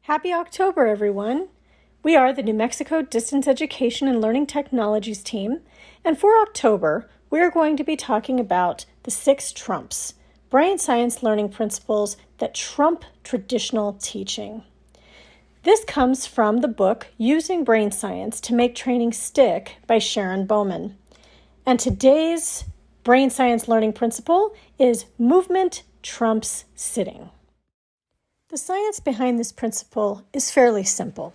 Happy October, everyone! We are the New Mexico Distance Education and Learning Technologies team, and for October, we are going to be talking about the 6 trumps, brain science learning principles that trump traditional teaching. This comes from the book Using Brain Science to Make Training Stick by Sharon Bowman. And today's brain science learning principle is movement trumps sitting. The science behind this principle is fairly simple.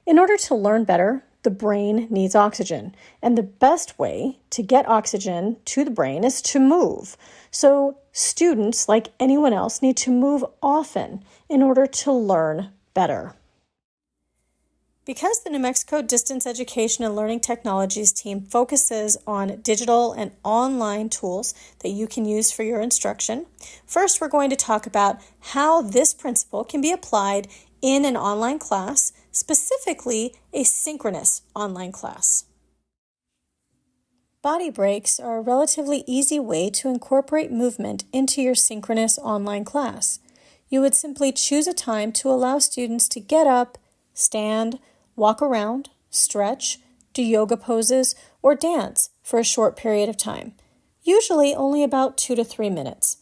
In order to learn better, the brain needs oxygen, and the best way to get oxygen to the brain is to move. So students, like anyone else, need to move often in order to learn better. Because the New Mexico Distance Education and Learning Technologies team focuses on digital and online tools that you can use for your instruction, first we're going to talk about how this principle can be applied in an online class, specifically a synchronous online class. Body breaks are a relatively easy way to incorporate movement into your synchronous online class. You would simply choose a time to allow students to get up, stand, walk around, stretch, do yoga poses, or dance for a short period of time, usually only about 2 to 3 minutes.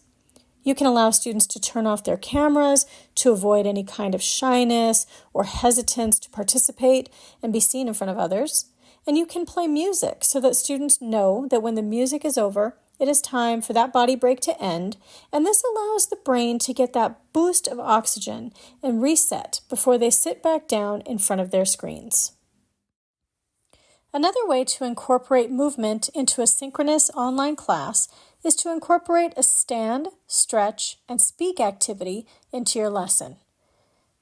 You can allow students to turn off their cameras to avoid any kind of shyness or hesitance to participate and be seen in front of others. And you can play music so that students know that when the music is over, it is time for that body break to end, and this allows the brain to get that boost of oxygen and reset before they sit back down in front of their screens. Another way to incorporate movement into a synchronous online class is to incorporate a stand, stretch, and speak activity into your lesson.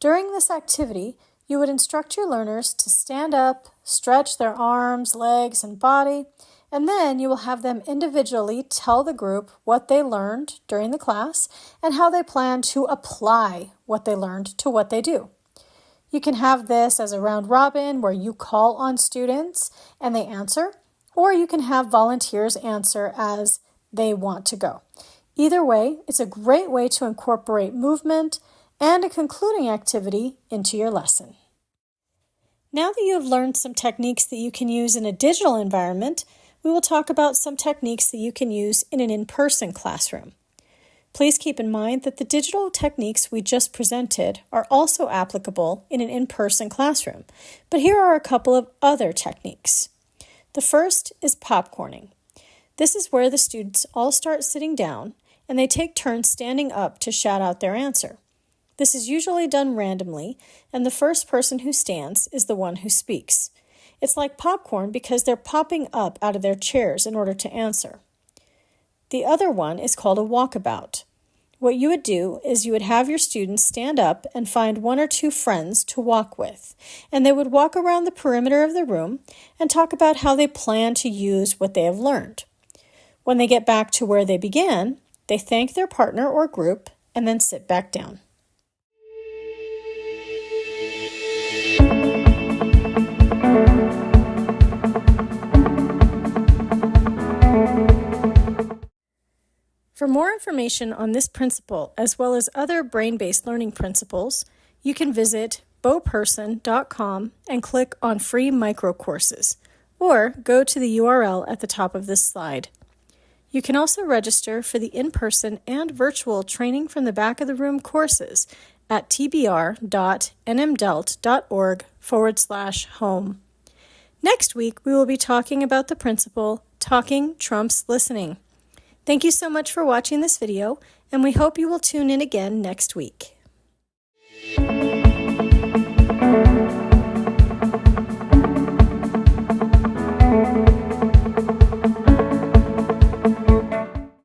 During this activity, you would instruct your learners to stand up, stretch their arms, legs, and body, and then you will have them individually tell the group what they learned during the class and how they plan to apply what they learned to what they do. You can have this as a round robin where you call on students and they answer, or you can have volunteers answer as they want to go. Either way, it's a great way to incorporate movement and a concluding activity into your lesson. Now that you have learned some techniques that you can use in a digital environment, we will talk about some techniques that you can use in an in-person classroom. Please keep in mind that the digital techniques we just presented are also applicable in an in-person classroom, but here are a couple of other techniques. The first is popcorning. This is where the students all start sitting down and they take turns standing up to shout out their answer. This is usually done randomly, and the first person who stands is the one who speaks. It's like popcorn because they're popping up out of their chairs in order to answer. The other one is called a walkabout. What you would do is you would have your students stand up and find 1 or 2 friends to walk with, and they would walk around the perimeter of the room and talk about how they plan to use what they have learned. When they get back to where they began, they thank their partner or group and then sit back down. For more information on this principle, as well as other brain-based learning principles, you can visit boperson.com and click on free micro courses, or go to the URL at the top of this slide. You can also register for the in-person and virtual training from the back of the room courses at tbr.nmdelt.org/home. Next week, we will be talking about the principle, talking trumps listening. Thank you so much for watching this video, and we hope you will tune in again next week.